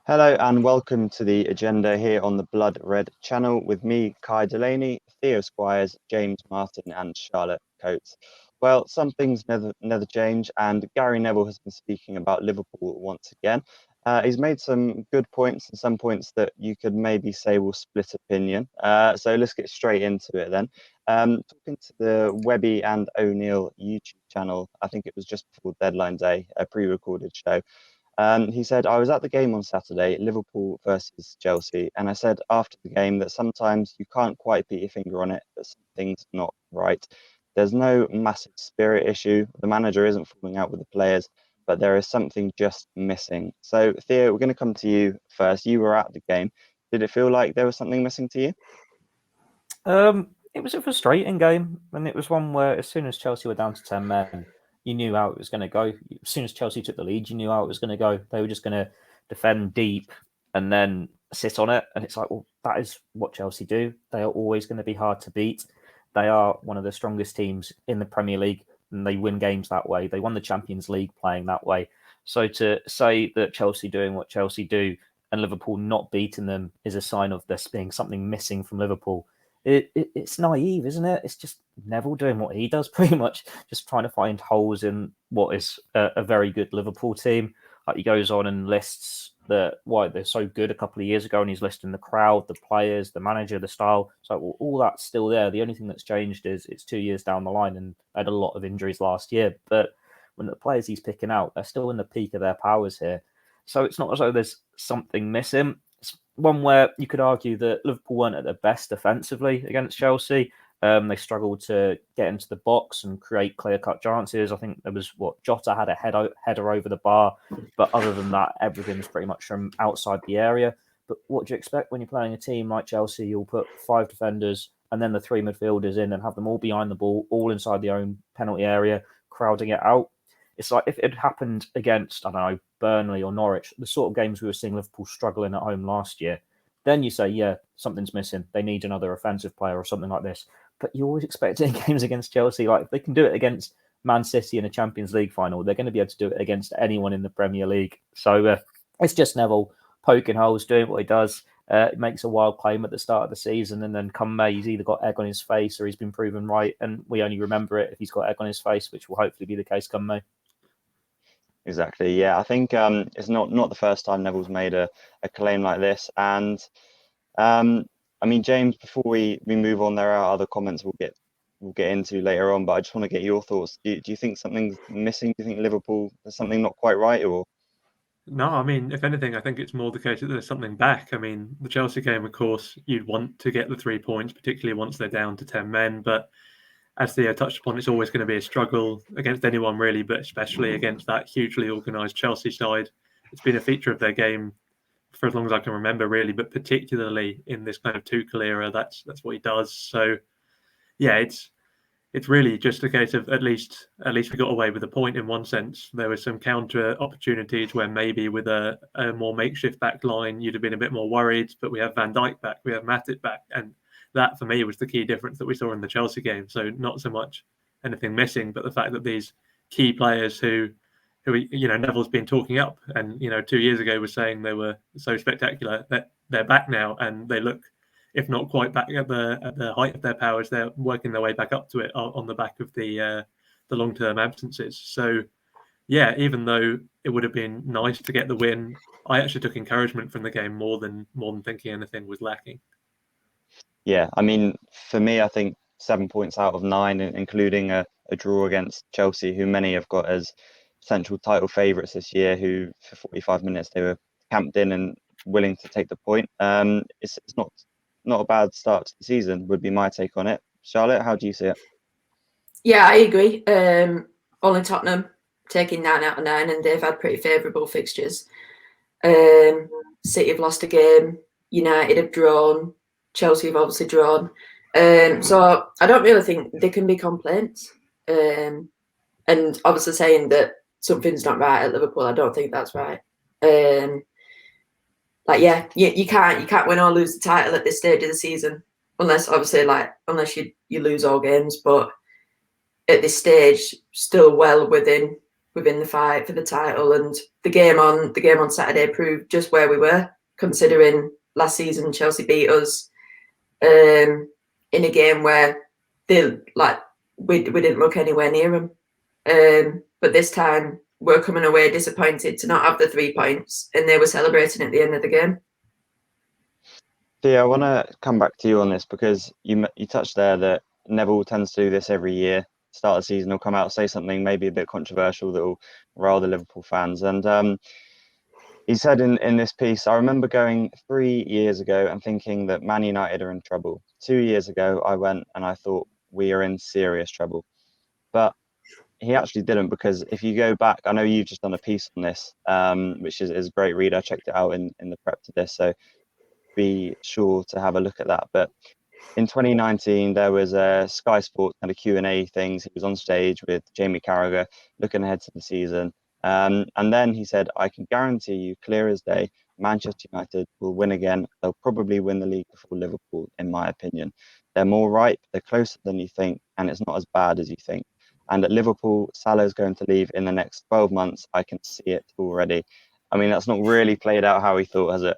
Hello and welcome to the agenda here on the Blood Red channel with me, Kai Delaney, Theo Squires, James Martin, and Charlotte Coates. Well, some things never change, and Gary Neville has been speaking about Liverpool once again. He's made some good points and some points that you could maybe say will split opinion. So let's get straight into it then. Talking to the Webby and O'Neill YouTube channel, I think it was just before deadline day, a pre-recorded show. He said, I was at the game on Saturday, Liverpool versus Chelsea, and I said after the game that sometimes you can't quite put your finger on it, but something's not right. There's no massive spirit issue. The manager isn't falling out with the players, but there is something just missing. So, Theo, we're going to come to you first. You were at the game. Did it feel like there was something missing to you? It was a frustrating game, and it was one where as soon as Chelsea were down to 10 men, you knew how it was going to go. As soon as Chelsea took the lead, you knew how it was going to go. They were just going to defend deep and then sit on it. And it's like, well, that is what Chelsea do. They are always going to be hard to beat. They are one of the strongest teams in the Premier League, and they win games that way. They won the Champions League playing that way. So to say that Chelsea doing what Chelsea do and Liverpool not beating them is a sign of there being something missing from Liverpool. It's naive, isn't it? It's just Neville doing what he does, pretty much, just trying to find holes in what is a very good Liverpool team. Like he goes on and lists why they're so good a couple of years ago, and he's listing the crowd, the players, the manager, the style. So well, all that's still there. The only thing that's changed is it's 2 years down the line, and had a lot of injuries last year. But when the players he's picking out, they're still in the peak of their powers here. So it's not as though there's something missing. One where you could argue that Liverpool weren't at their best defensively against Chelsea. They struggled to get into the box and create clear-cut chances. I think there was Jota had a header over the bar, but other than that, everything was pretty much from outside the area. But what do you expect when you're playing a team like Chelsea? You'll put 5 defenders and then the 3 midfielders in and have them all behind the ball, all inside their own penalty area, crowding it out. It's like if it had happened against, I don't know, Burnley or Norwich, the sort of games we were seeing Liverpool struggling at home last year, then you say, yeah, something's missing. They need another offensive player or something like this. But you always expect it in games against Chelsea. Like, if they can do it against Man City in a Champions League final, they're going to be able to do it against anyone in the Premier League. So it's just Neville poking holes, doing what he does. It makes a wild claim at the start of the season, and then come May, he's either got egg on his face or he's been proven right. And we only remember it if he's got egg on his face, which will hopefully be the case come May. Exactly. Yeah, I think it's not the first time Neville's made a claim like this. And I mean, James, before we move on, there are other comments we'll get into later on, but I just want to get your thoughts. Do you think something's missing? Do you think Liverpool there's something not quite right, or? No, I mean, if anything, I think it's more the case that there's something back. I mean, the Chelsea game, of course, you'd want to get the 3 points, particularly once they're down to 10 men. But as Theo touched upon, it's always going to be a struggle against anyone, really, but especially against that hugely organised Chelsea side. It's been a feature of their game for as long as I can remember, really, but particularly in this kind of Tuchel era, that's what he does. So, yeah, it's really just a case of at least we got away with a point in one sense. There were some counter opportunities where maybe with a more makeshift back line, you'd have been a bit more worried, but we have Van Dijk back, we have Matip back. And that for me was the key difference that we saw in the Chelsea game. So not so much anything missing, but the fact that these key players who Neville's been talking up and, 2 years ago was saying they were so spectacular, that they're back now and they look, if not quite back at the height of their powers, they're working their way back up to it on the back of the long-term absences. So, yeah, even though it would have been nice to get the win, I actually took encouragement from the game more than thinking anything was lacking. Yeah, I mean, for me, I think 7 points out of 9, including a draw against Chelsea, who many have got as potential title favourites this year, who for 45 minutes they were camped in and willing to take the point. It's not a bad start to the season, would be my take on it. Charlotte, how do you see it? Yeah, I agree. Only Tottenham taking 9 out of 9, and they've had pretty favourable fixtures. City have lost a game, United have drawn, Chelsea have obviously drawn. So I don't really think there can be complaints. And obviously saying that something's not right at Liverpool, I don't think that's right. You can't win or lose the title at this stage of the season, unless you lose all games. But at this stage, still well within within the fight for the title. And the game on Saturday proved just where we were, considering last season Chelsea beat us in a game where we didn't look anywhere near them. But this time we're coming away disappointed to not have the 3 points, and they were celebrating at the end of the game. Theo, I want to come back to you on this because you touched there that Neville tends to do this every year. Start of the season, he'll come out, say something maybe a bit controversial that will rile the Liverpool fans. And he said in this piece, I remember going 3 years ago and thinking that Man United are in trouble. 2 years ago, I went and I thought we are in serious trouble. But he actually didn't, because if you go back, I know you've just done a piece on this, which is a great read. I checked it out in the prep to this, so be sure to have a look at that. But in 2019, there was a Sky Sports kind of Q&A things. He was on stage with Jamie Carragher, looking ahead to the season. And then he said, I can guarantee you, clear as day, Manchester United will win again. They'll probably win the league before Liverpool, in my opinion. They're more ripe, they're closer than you think, and it's not as bad as you think. And at Liverpool, Salah is going to leave in the next 12 months. I can see it already. I mean, that's not really played out how he thought, has it?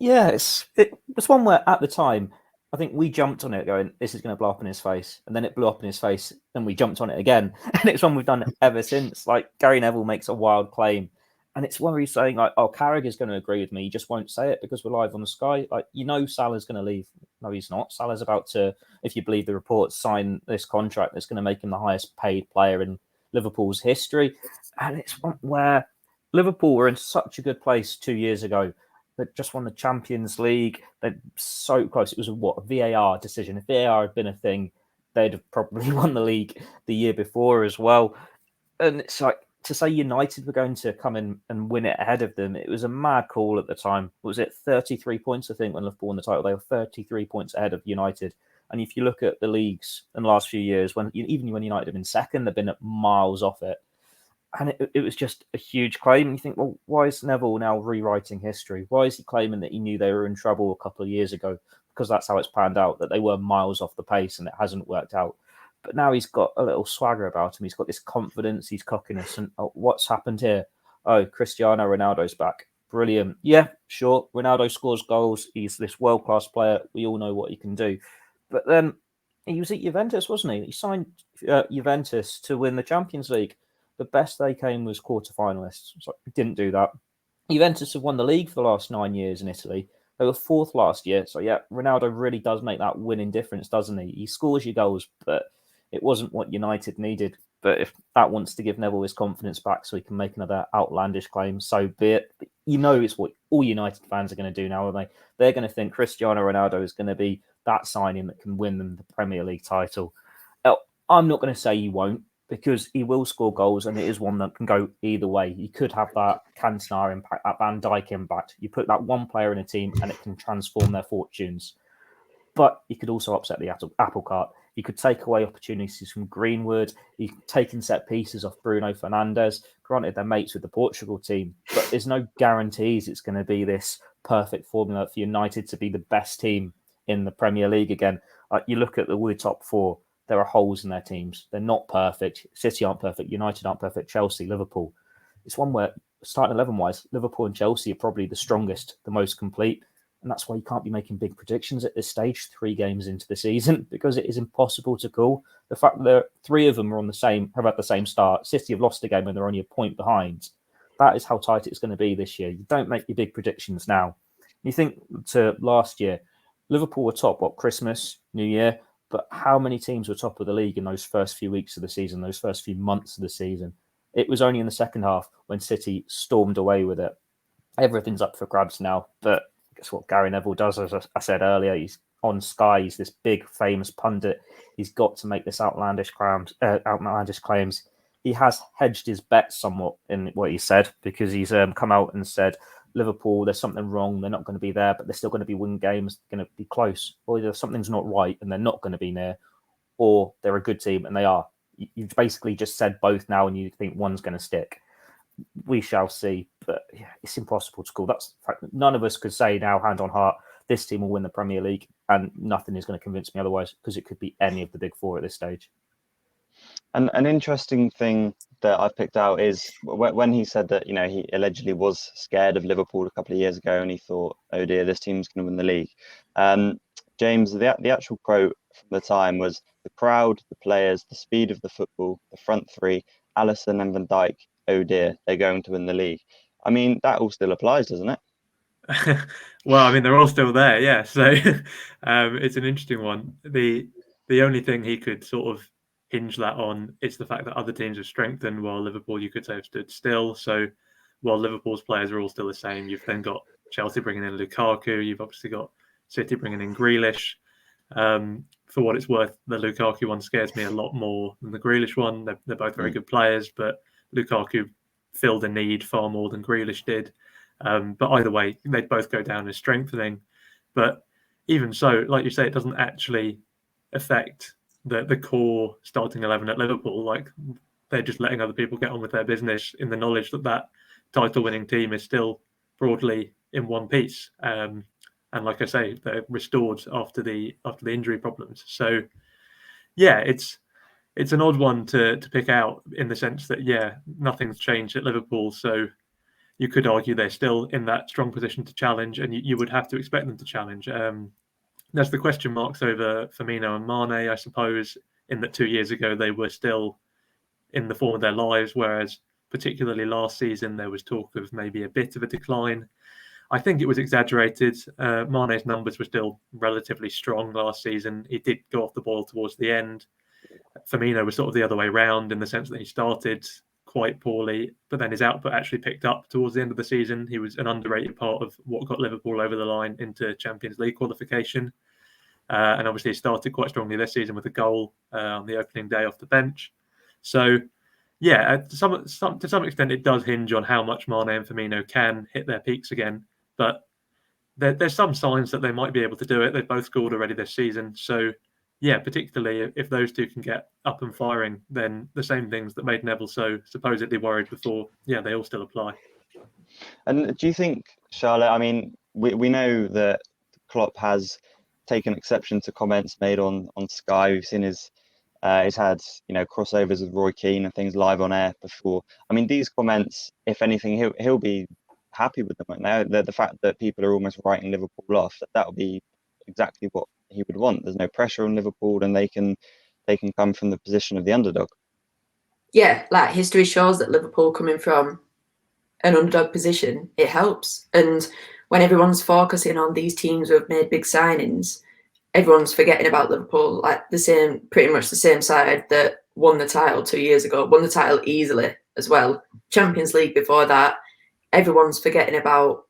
Yeah, it was one where at the time, I think we jumped on it going, this is going to blow up in his face. And then it blew up in his face and we jumped on it again. And it's one we've done ever since. Like, Gary Neville makes a wild claim. And it's one where he's saying, like, oh, Carragher's going to agree with me. He just won't say it because we're live on the Sky. Like, Salah's going to leave. No, he's not. Salah's about to, if you believe the reports, sign this contract that's going to make him the highest paid player in Liverpool's history. And it's one where Liverpool were in such a good place 2 years ago. They just won the Champions League. They're so close. It was a VAR decision. If VAR had been a thing, they'd have probably won the league the year before as well. And it's like, to say United were going to come in and win it ahead of them, it was a mad call at the time. Was it 33 points, I think, when Liverpool won the title? They were 33 points ahead of United. And if you look at the leagues in the last few years, even when United have been second, they've been miles off it. And it was just a huge claim. You think, well, why is Neville now rewriting history? Why is he claiming that he knew they were in trouble a couple of years ago? Because that's how it's panned out, that they were miles off the pace and it hasn't worked out. But now he's got a little swagger about him. He's got this confidence, he's cockiness. And what's happened here? Oh, Cristiano Ronaldo's back. Brilliant. Yeah, sure. Ronaldo scores goals. He's this world-class player. We all know what he can do. But then he was at Juventus, wasn't he? He signed Juventus to win the Champions League. The best they came was quarterfinalists. So didn't do that. Juventus have won the league for the last 9 years in Italy. They were fourth last year. So yeah, Ronaldo really does make that winning difference, doesn't he? He scores your goals, but it wasn't what United needed. But if that wants to give Neville his confidence back so he can make another outlandish claim, so be it. But it's what all United fans are going to do now, aren't they? They're going to think Cristiano Ronaldo is going to be that signing that can win them the Premier League title. I'm not going to say he won't, because he will score goals and it is one that can go either way. You could have that Cantona impact, that Van Dijk impact. You put that one player in a team and it can transform their fortunes. But you could also upset the apple cart. You could take away opportunities from Greenwood. You could take in set pieces off Bruno Fernandes. Granted, they're mates with the Portugal team, but there's no guarantees it's going to be this perfect formula for United to be the best team in the Premier League again. You look at the top four, there are holes in their teams. They're not perfect. City aren't perfect. United aren't perfect. Chelsea, Liverpool. It's one where, starting 11-wise, Liverpool and Chelsea are probably the strongest, the most complete. And that's why you can't be making big predictions at this stage, 3 games into the season, because it is impossible to call. The fact that 3 of them are have had the same start. City have lost a game and they're only a point behind. That is how tight it's going to be this year. You don't make your big predictions now. You think to last year, Liverpool were top, Christmas, New Year, but how many teams were top of the league in those first few weeks of the season, those first few months of the season? It was only in the second half when City stormed away with it. Everything's up for grabs now, but guess what Gary Neville does, as I said earlier, he's on Sky, he's this big, famous pundit. He's got to make this outlandish claims. He has hedged his bets somewhat in what he said, because he's come out and said, Liverpool, there's something wrong. They're not going to be there, but they're still going to be winning games, going to be close. Or either something's not right and they're not going to be near, or they're a good team and they are. You've basically just said both now and you think one's going to stick. We shall see, but yeah, it's impossible to call. That's the fact that none of us could say now, hand on heart, this team will win the Premier League, and nothing is going to convince me otherwise, because it could be any of the big four at this stage. And an interesting thing that I've picked out is when he said that, he allegedly was scared of Liverpool a couple of years ago and he thought, oh dear, this team's going to win the league. James, the actual quote from the time was, the crowd, the players, the speed of the football, the front three, Alisson and Van Dijk, oh dear, they're going to win the league. I mean, that all still applies, doesn't it? Well, I mean, they're all still there, yeah. So it's an interesting one. The only thing he could sort of hinge that on is the fact that other teams have strengthened while Liverpool, you could say, have stood still. So while Liverpool's players are all still the same, you've then got Chelsea bringing in Lukaku. You've obviously got City bringing in Grealish. For what it's worth, the Lukaku one scares me a lot more than the Grealish one. They're both very good players, but Lukaku filled a need far more than Grealish did. But either way, they'd both go down as strengthening. But even so, like you say, it doesn't actually affect the core starting 11 at Liverpool. Like, they're just letting other people get on with their business in the knowledge that title-winning team is still broadly in one piece. And like I say, they're restored after the injury problems. So, yeah, it's an odd one to pick out in the sense that, yeah, nothing's changed at Liverpool. So you could argue they're still in that strong position to challenge, and you would have to expect them to challenge. There's the question marks over Firmino and Mane, I suppose, in that 2 years ago they were still in the form of their lives, whereas particularly last season there was talk of maybe a bit of a decline. I think it was exaggerated. Mane's numbers were still relatively strong last season. He did go off the ball towards the end. Firmino was sort of the other way round in the sense that he started quite poorly, but then his output actually picked up towards the end of the season. He was an underrated part of what got Liverpool over the line into Champions League qualification. And obviously he started quite strongly this season with a goal on the opening day off the bench. So, yeah, to some extent it does hinge on how much Mane and Firmino can hit their peaks again. But there's some signs that they might be able to do it. They've both scored already this season. So, yeah, particularly if those two can get up and firing, then the same things that made Neville so supposedly worried before, yeah, they all still apply. And do you think, Charlotte, I mean, we know that Klopp has taken exception to comments made on Sky. We've seen he's had, crossovers with Roy Keane and things live on air before. I mean, these comments, if anything, he'll be happy with them right now. The fact that people are almost writing Liverpool off, that would be exactly what he would want. There's no pressure on Liverpool, and they can come from the position of the underdog. Yeah, like history shows that Liverpool coming from an underdog position, it helps. And when everyone's focusing on these teams who have made big signings, everyone's forgetting about Liverpool, like pretty much the same side that won the title 2 years ago, won the title easily as well. Champions League before that, everyone's forgetting about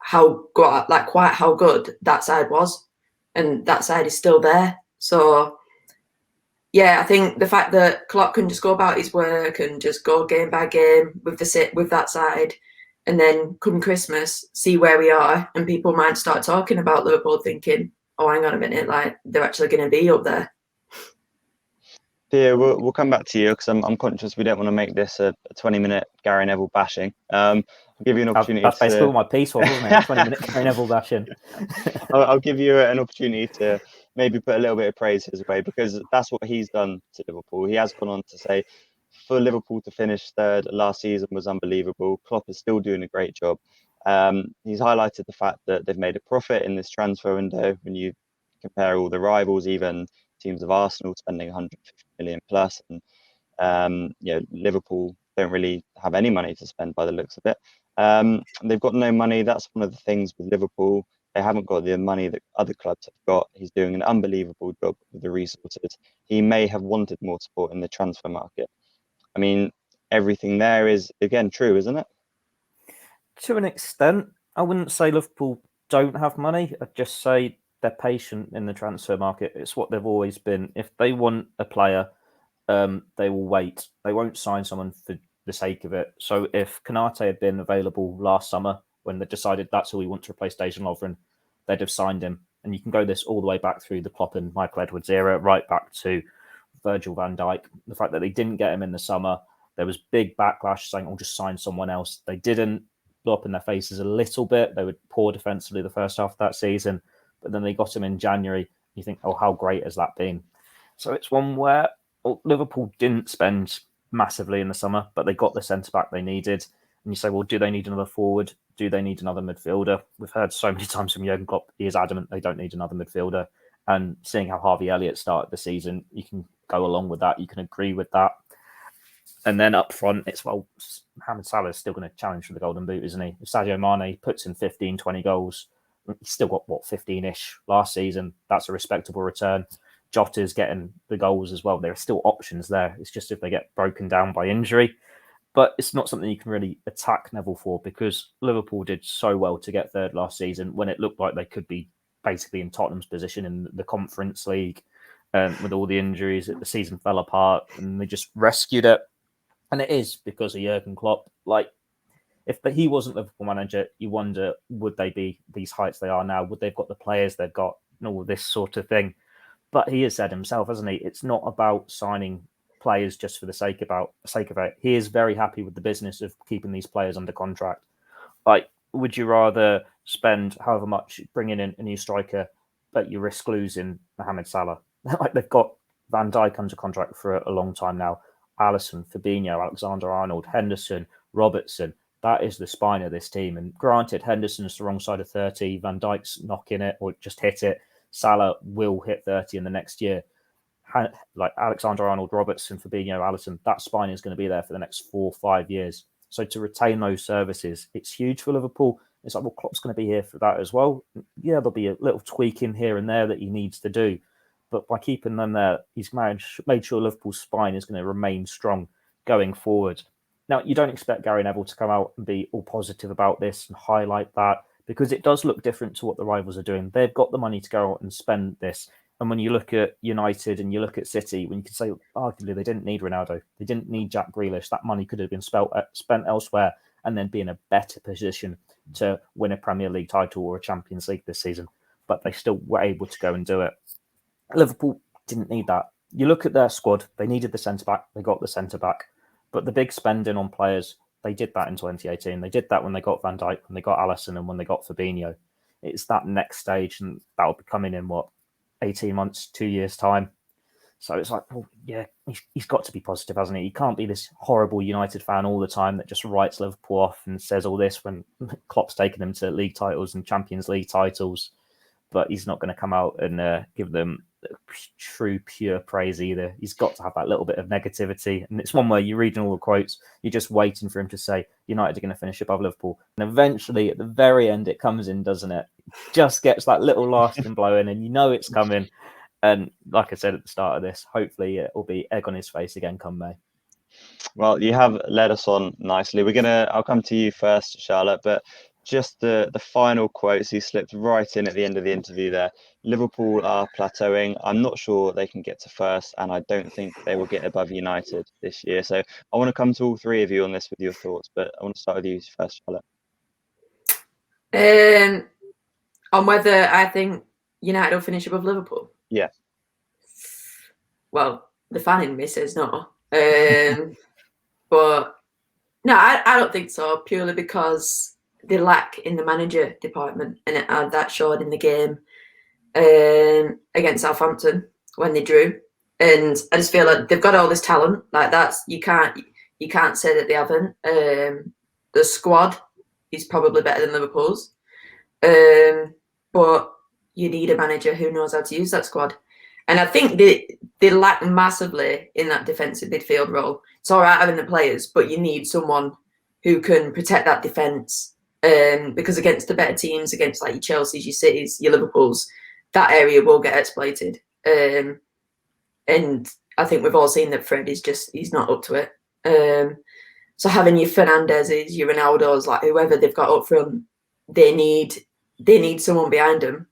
quite how good that side was, and that side is still there. So, yeah, I think the fact that Klopp can just go about his work and just go game by game with that side, and then come Christmas, see where we are, and people might start talking about Liverpool, thinking, "Oh, hang on a minute, like they're actually going to be up there." Theo, we'll come back to you because I'm conscious we don't want to make this a 20-minute Gary Neville bashing. I'll give you an opportunity. That's basically what my piece was, wasn't it? 20-minute Gary Neville bashing. I'll give you an opportunity to maybe put a little bit of praise his way, because that's what he's done to Liverpool. He has gone on to say, for Liverpool to finish third last season was unbelievable. Klopp is still doing a great job. He's highlighted the fact that they've made a profit in this transfer window. When you compare all the rivals, even teams of Arsenal spending 150 million plus, and Liverpool don't really have any money to spend by the looks of it. They've got no money. That's one of the things with Liverpool. They haven't got the money that other clubs have got. He's doing an unbelievable job with the resources. He may have wanted more support in the transfer market. I mean, everything there is, again, true, isn't it? To an extent. I wouldn't say Liverpool don't have money. I'd just say they're patient in the transfer market. It's what they've always been. If they want a player, they will wait. They won't sign someone for the sake of it. So if Konate had been available last summer when they decided that's who we want to replace Dejan Lovren, they'd have signed him. And you can go this all the way back through the Klopp and Michael Edwards era, right back to Virgil van Dijk. The fact that they didn't get him in the summer, there was big backlash saying, "Oh, just sign someone else." They didn't. Blow up in their faces a little bit. They were poor defensively the first half of that season, but then they got him in January. You think, oh, how great has that been? So it's one where Liverpool didn't spend massively in the summer, but they got the centre-back they needed. And you say, well, do they need another forward? Do they need another midfielder? We've heard so many times from Jurgen Klopp, he is adamant they don't need another midfielder. And seeing how Harvey Elliott started the season, you can go along with that. You can agree with that. And then up front, it's, well, Mohamed Salah is still going to challenge for the Golden Boot, isn't he? If Sadio Mane puts in 15, 20 goals, he's still got, 15-ish last season. That's a respectable return. Jota's getting the goals as well. There are still options there. It's just if they get broken down by injury. But it's not something you can really attack Neville for, because Liverpool did so well to get third last season when it looked like they could be basically in Tottenham's position in the Conference League. With all the injuries, the season fell apart and they just rescued it. And it is because of Jurgen Klopp. Like, if he wasn't Liverpool manager, you wonder, would they be these heights they are now? Would they've got the players they've got and all this sort of thing? But he has said himself, hasn't he? It's not about signing players just for the sake of it. He is very happy with the business of keeping these players under contract. Like, would you rather spend however much bringing in a new striker, but you risk losing Mohamed Salah? Like, they've got Van Dijk under contract for a long time now. Alisson, Fabinho, Alexander-Arnold, Henderson, Robertson. That is the spine of this team. And granted, Henderson's the wrong side of 30. Van Dijk's knocking it or just hit it. Salah will hit 30 in the next year. Like Alexander-Arnold, Robertson, Fabinho, Alisson, that spine is going to be there for the next 4 or 5 years. So to retain those services, it's huge for Liverpool. It's like, well, Klopp's going to be here for that as well. Yeah, there'll be a little tweaking here and there that he needs to do. But by keeping them there, he's made sure Liverpool's spine is going to remain strong going forward. Now, you don't expect Gary Neville to come out and be all positive about this and highlight that, because it does look different to what the rivals are doing. They've got the money to go out and spend this. And when you look at United and you look at City, when you can say, arguably, they didn't need Ronaldo. They didn't need Jack Grealish. That money could have been spent elsewhere and then be in a better position to win a Premier League title or a Champions League this season. But they still were able to go and do it. Liverpool didn't need that. You look at their squad, they needed the centre-back, they got the centre-back. But the big spending on players, they did that in 2018. They did that when they got Van Dijk, when they got Alisson, and when they got Fabinho. It's that next stage, and that'll be coming in, 18 months, 2 years' time. So it's like, well, yeah, he's got to be positive, hasn't he? He can't be this horrible United fan all the time that just writes Liverpool off and says all this when Klopp's taken them to league titles and Champions League titles. But he's not going to come out and give them true, pure praise either. He's got to have that little bit of negativity. And it's one where you're reading all the quotes, you're just waiting for him to say, United are going to finish above Liverpool. And eventually, at the very end, it comes in, doesn't it? Just gets that little lasting blow in, and you know it's coming. And like I said at the start of this, hopefully it will be egg on his face again come May. Well, you have led us on nicely. I'll come to you first, Charlotte, but just the final quotes, he slipped right in at the end of the interview there. Liverpool are plateauing. I'm not sure they can get to first, and I don't think they will get above United this year. So I want to come to all three of you on this with your thoughts, but I want to start with you first, Charlotte. On whether I think United will finish above Liverpool? Yeah. Well, the fan in me says no. But no, I don't think so, purely because they lack in the manager department, and that showed in the game against Southampton when they drew. And I just feel like they've got all this talent. Like, that's you can't say that they haven't. The squad is probably better than Liverpool's, but you need a manager who knows how to use that squad. And I think they lack massively in that defensive midfield role. It's all right having the players, but you need someone who can protect that defence. Because against the better teams, against like your Chelseas, your Cities, your Liverpools, that area will get exploited. And I think we've all seen that Fred he's not up to it. So having your Fernandezes, your Ronaldos, like whoever they've got up front, they need someone behind them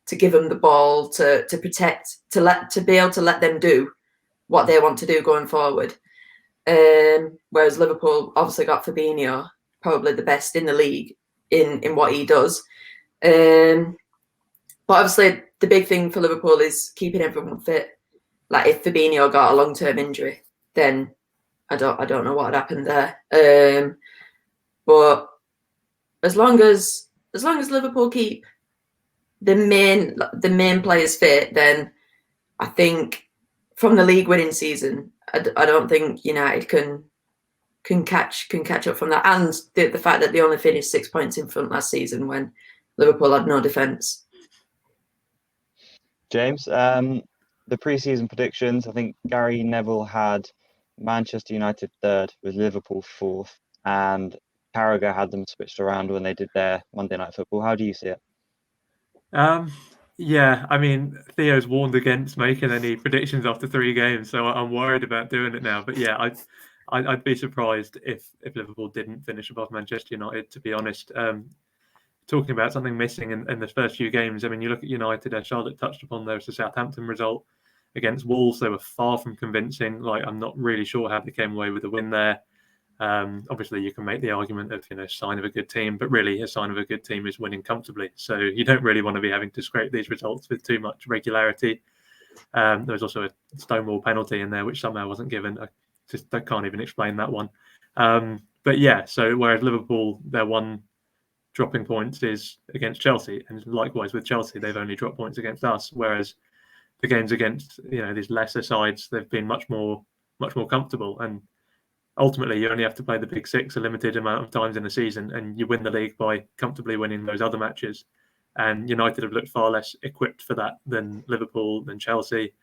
to give them the ball, to protect, to be able to let them do what they want to do going forward. Whereas Liverpool obviously got Fabinho, probably the best in the league in what he does. But obviously the big thing for Liverpool is keeping everyone fit. Like, if Fabinho got a long-term injury, then I don't know what would happen there. But as long as Liverpool keep the main players fit, then I think from the league winning season, I don't think United can catch up from that, and the fact that they only finished 6 points in front last season when Liverpool had no defence. James, the pre-season predictions. I think Gary Neville had Manchester United third with Liverpool fourth, and Carragher had them switched around when they did their Monday Night Football. How do you see it? Yeah, I mean, Theo's warned against making any predictions after 3 games, so I'm worried about doing it now. But yeah, I'd be surprised if Liverpool didn't finish above Manchester United, to be honest. Talking about something missing in the first few games, I mean, you look at United, as Charlotte touched upon, there was the Southampton result against Wolves. They were far from convincing. Like, I'm not really sure how they came away with the win there. Obviously, you can make the argument of sign of a good team, but really a sign of a good team is winning comfortably. So you don't really want to be having to scrape these results with too much regularity. There was also a Stonewall penalty in there, which somehow wasn't given. I can't even explain that one. But yeah, so whereas Liverpool, their one dropping points is against Chelsea, and likewise with Chelsea, they've only dropped points against us. Whereas the games against these lesser sides, they've been much more comfortable. And ultimately, you only have to play the big six a limited amount of times in the season, and you win the league by comfortably winning those other matches. And United have looked far less equipped for that than Liverpool, than Chelsea,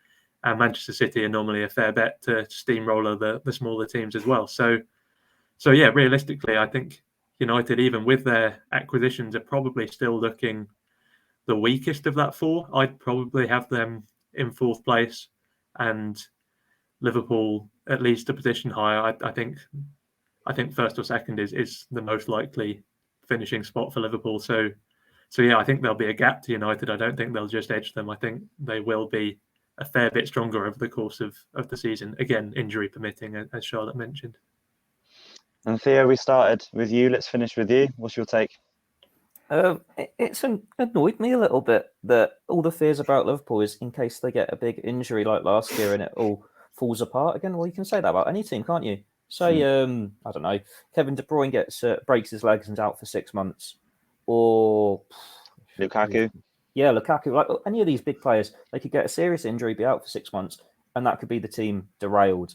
and Manchester City are normally a fair bet to steamroller the smaller teams as well. So yeah, realistically, I think United, even with their acquisitions, are probably still looking the weakest of that 4. I'd probably have them in 4th place, and Liverpool at least a position higher. I think first or second is the most likely finishing spot for Liverpool. So yeah, I think there'll be a gap to United. I don't think they'll just edge them. I think they will be a fair bit stronger over the course of the season. Again, injury permitting, as Charlotte mentioned. And Theo, we started with you. Let's finish with you. What's your take? It's annoyed me a little bit that all the fears about Liverpool is in case they get a big injury like last year and it all falls apart again. Well, you can say that about any team, can't you? Say, I don't know, Kevin De Bruyne breaks his legs and's out for 6 months, or Lukaku. Yeah, Lukaku. Like any of these big players, they could get a serious injury, be out for 6 months, and that could be the team derailed.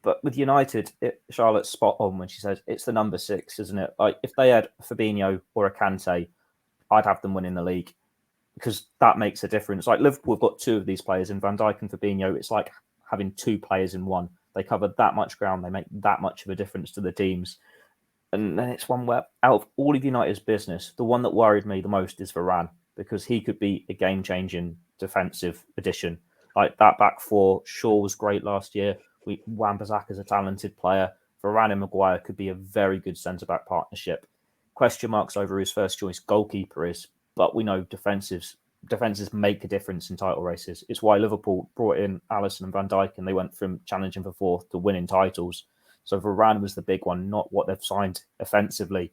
But with United, Charlotte's spot on when she says it's the number 6, isn't it? Like if they had Fabinho or a Kante, I'd have them winning the league because that makes a difference. Like Liverpool have got 2 of these players in Van Dijk and Fabinho. It's like having 2 players in one. They cover that much ground. They make that much of a difference to the teams. And then it's one where out of all of United's business, the one that worried me the most is Varane because he could be a game-changing defensive addition. Like that back 4, Shaw was great last year. Wan-Bissaka's a talented player. Varane and Maguire could be a very good centre-back partnership. Question marks over his first choice goalkeeper is, but we know defenses make a difference in title races. It's why Liverpool brought in Alisson and Van Dijk and they went from challenging for 4th to winning titles. So Varane was the big one, not what they've signed offensively,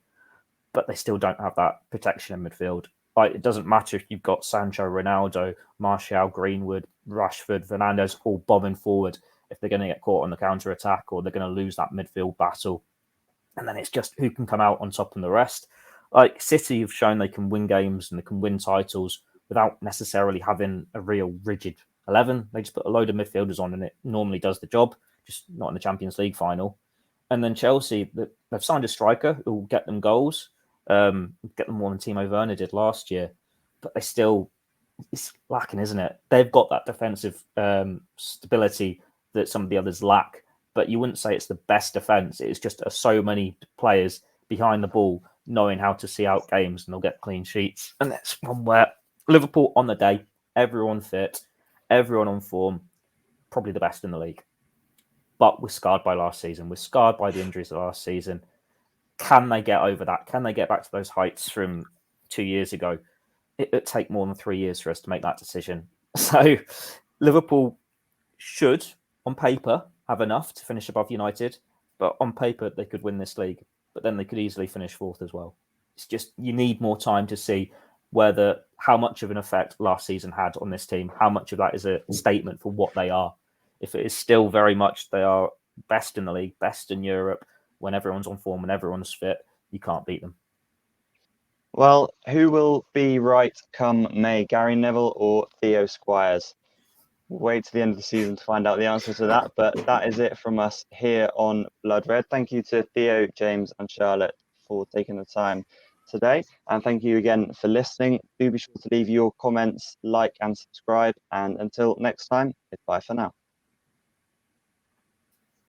but they still don't have that protection in midfield. Like it doesn't matter if you've got Sancho, Ronaldo, Martial, Greenwood, Rashford, Fernandes all bombing forward if they're going to get caught on the counter-attack or they're going to lose that midfield battle. And then it's just who can come out on top and the rest. Like City have shown they can win games and they can win titles without necessarily having a real rigid 11. They just put a load of midfielders on and it normally does the job, just not in the Champions League final. And then Chelsea, they've signed a striker who will get them goals, get them more than Timo Werner did last year, but they still, it's lacking, isn't it? They've got that defensive stability that some of the others lack, but you wouldn't say it's the best defense. It's just so many players behind the ball knowing how to see out games and they'll get clean sheets. And that's one where Liverpool on the day, everyone fit, everyone on form, probably the best in the league. But we're scarred by last season. We're scarred by the injuries of last season. Can they get over that? Can they get back to those heights from 2 years ago? It'd take more than 3 years for us to make that decision. So Liverpool should, on paper, have enough to finish above United. But on paper, they could win this league. But then they could easily finish 4th as well. It's just you need more time to see how much of an effect last season had on this team. How much of that is a statement for what they are. If it is still very much they are best in the league, best in Europe, when everyone's on form, when everyone's fit, you can't beat them. Well, who will be right come May, Gary Neville or Theo Squires? wait to the end of the season to find out the answer to that. But that is it from us here on Blood Red. Thank you to Theo, James, and Charlotte for taking the time today. And thank you again for listening. Do be sure to leave your comments, like, and subscribe. And until next time, goodbye for now.